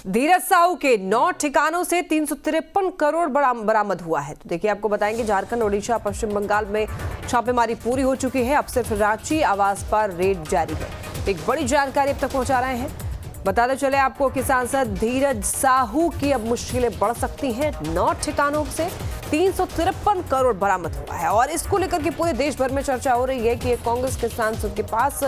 धीरज साहू के 9 ठिकानों से 353 करोड़ बरामद हुआ है। तो देखिए, आपको बताएंगे झारखंड, ओडिशा, पश्चिम बंगाल में छापेमारी पूरी हो चुकी है। अब सिर्फ रांची आवास पर रेड जारी है। एक बड़ी जानकारी अब तक पहुंचा रहे हैं। बताते चले आपको कि सांसद धीरज साहू की अब मुश्किलें बढ़ सकती हैं। 9 ठिकानों से 353 करोड़ बरामद हुआ है और इसको लेकर के पूरे देश भर में चर्चा हो रही है कि कांग्रेस के सांसद के पास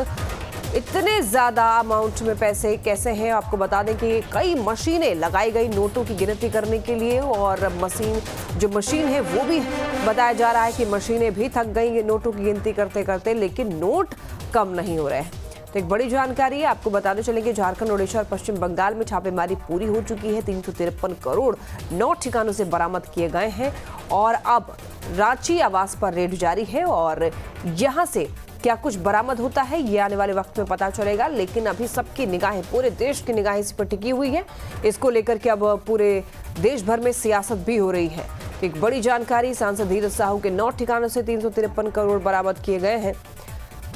इतने ज्यादा अमाउंट में पैसे कैसे हैं। आपको बता दें कि कई मशीनें लगाई गई नोटों की गिनती करने के लिए और मशीन है वो भी बताया जा रहा है कि मशीनें भी थक गई नोटों की गिनती करते करते, लेकिन नोट कम नहीं हो रहे हैं। तो एक बड़ी जानकारी है, आपको बताते चलेंगे झारखंड, ओडिशा और पश्चिम बंगाल में छापेमारी पूरी हो चुकी है। 353 करोड़ 9 ठिकानों से बरामद किए गए हैं और अब रांची आवास पर रेड जारी है और यहां से क्या कुछ बरामद होता है ये आने वाले वक्त में पता चलेगा, लेकिन अभी सबकी निगाहें, पूरे देश की निगाहें इस पर टिकी हुई है। इसको लेकर के अब पूरे देश भर में सियासत भी हो रही है। एक बड़ी जानकारी, सांसद धीरज साहू के 9 ठिकानों से 353 करोड़ बरामद किए गए हैं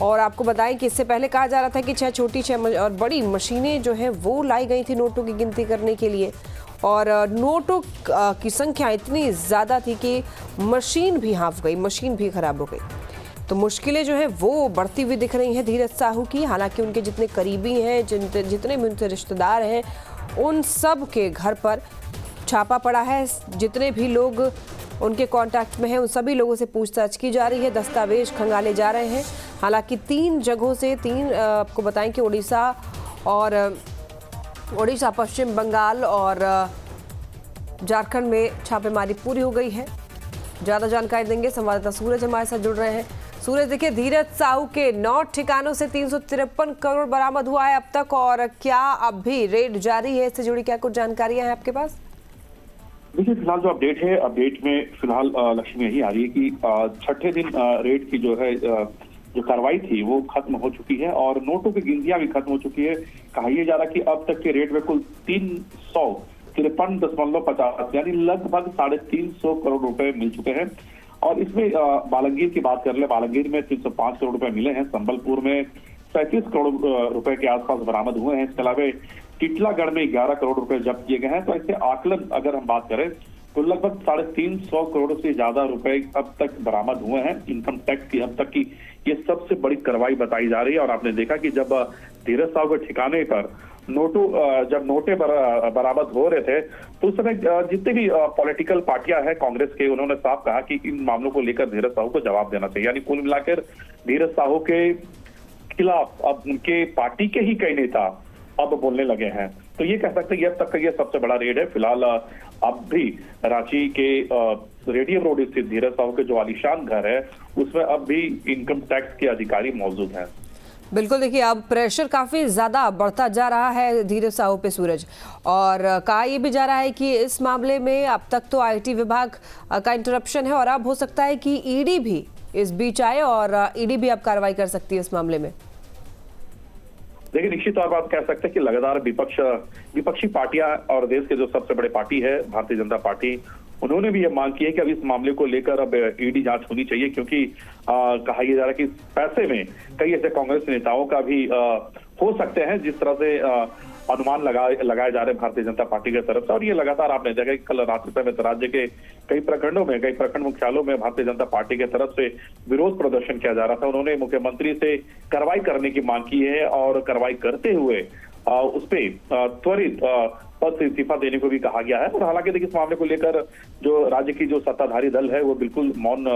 और आपको बताएं कि इससे पहले कहा जा रहा था कि 6 छोटी 6 और बड़ी मशीनें जो है वो लाई गई थी नोटों की गिनती करने के लिए और नोटों की संख्या इतनी ज़्यादा थी कि मशीन भी हाँफ गई, मशीन भी खराब हो गई। तो मुश्किलें जो है वो बढ़ती हुई दिख रही हैं धीरज साहू की। हालांकि उनके जितने करीबी हैं, जितने भी उनसे रिश्तेदार हैं, उन सब के घर पर छापा पड़ा है। जितने भी लोग उनके कांटेक्ट में हैं उन सभी लोगों से पूछताछ की जा रही है, दस्तावेज खंगाले जा रहे हैं। हालांकि 3 जगहों से आपको बताएं कि ओडिशा, पश्चिम बंगाल और झारखंड में छापेमारी पूरी हो गई है। ज़्यादा जानकारी देंगे संवाददाता सूरज हमारे साथ जुड़ रहे हैं। सूरज, देखिए, धीरज साहू के 9 ठिकानों से 353 करोड़ बरामद हुआ है अब तक और क्या अब भी रेड जारी है? इससे जुड़ी क्या कुछ जानकारियां हैं आपके पास? देखिए, फिलहाल जो अपडेट है, अपडेट में फिलहाल लक्ष्मी यही आ रही है कि छठे दिन रेड की जो है जो कार्रवाई थी वो खत्म हो चुकी है और नोटों की गिनतियां भी खत्म हो चुकी है। कहा यह जा रहा कि अब तक के रेड में कुल 353.50 यानी लगभग 350 करोड़ रुपए मिल चुके हैं। और इसमें बालंगीर की बात कर ले, बालंगीर में 305 करोड़ रुपए मिले हैं, संबलपुर में 35 करोड़ रुपए के आसपास बरामद हुए हैं। इसके अलावा टिटलागढ़ में 11 करोड़ रुपए जब्त किए गए हैं। तो ऐसे आकलन अगर हम बात करें तो लगभग 350 करोड़ से ज्यादा रुपए अब तक बरामद हुए हैं। इनकम टैक्स की अब तक की ये सबसे बड़ी कार्रवाई बताई जा रही है। और आपने देखा कि जब धीरज साहू के ठिकाने पर जब नोटे बरामद हो रहे थे तो उस समय जितने भी पॉलिटिकल पार्टियां हैं कांग्रेस के, उन्होंने साफ कहा कि इन मामलों को लेकर धीरज साहू को जवाब देना चाहिए। यानी कुल मिलाकर धीरज साहू के खिलाफ अब उनके पार्टी के ही कई नेता अब बोलने लगे हैं। तो ये कह सकते हैं अब तक का ये सबसे बड़ा रेड है। फिलहाल अब भी रांची के रेडियम रोड स्थित धीरज साहू के जो आलीशान घर है उसमें अब भी इनकम टैक्स के अधिकारी मौजूद हैं। बिल्कुल, देखिए, अब प्रेशर काफी ज्यादा बढ़ता जा रहा है धीरज साहू पे सूरज, और कहा यह भी जा रहा है कि इस मामले में अब तक तो आईटी विभाग का इंटरप्शन है और अब हो सकता है कि ईडी भी इस बीच आए और ईडी भी अब कार्रवाई कर सकती है इस मामले में। देखिए, निश्चित तौर पर आप कह सकते हैं कि लगातार विपक्षी पार्टियां और देश के जो सबसे बड़े पार्टी है भारतीय जनता पार्टी, उन्होंने भी ये मांग की है कि अब इस मामले को लेकर अब ईडी जांच होनी चाहिए, क्योंकि कहा यह जा रहा है कि पैसे में कई ऐसे कांग्रेस नेताओं का भी हो सकते हैं जिस तरह से अनुमान लगाए जा रहे हैं भारतीय जनता पार्टी की तरफ से। और ये लगातार आपने देखा कि कल रात्रि समेत राज्य के कई प्रखंड मुख्यालयों में भारतीय जनता पार्टी की तरफ से विरोध प्रदर्शन किया जा रहा था। उन्होंने मुख्यमंत्री से कार्रवाई करने की मांग की है और कार्रवाई करते हुए उस पर त्वरित पद से इस्तीफा देने को भी कहा गया है। और हालांकि देखिए, इस मामले को लेकर जो राज्य की जो सत्ताधारी दल है वो बिल्कुल मौन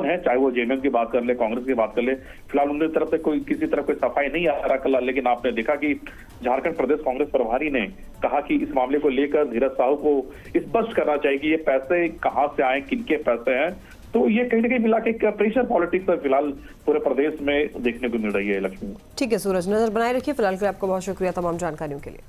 है, चाहे वो जेएमएम की बात कर ले, कांग्रेस की बात कर ले। फिलहाल उनकी तरफ से किसी तरह कोई सफाई नहीं आ रहा कल, लेकिन आपने देखा कि झारखंड प्रदेश कांग्रेस प्रभारी ने कहा कि इस मामले को लेकर धीरज साहू को स्पष्ट करना चाहिए कि ये पैसे कहां से आए, किनके पैसे हैं। तो ये कहीं ना कहीं मिला के प्रेशर पॉलिटिक्स फिलहाल पूरे प्रदेश में देखने को मिल रही है। लक्ष्मी, ठीक है सूरज, नजर बनाए रखिए। फिलहाल के लिए आपको बहुत शुक्रिया तमाम जानकारियों के लिए।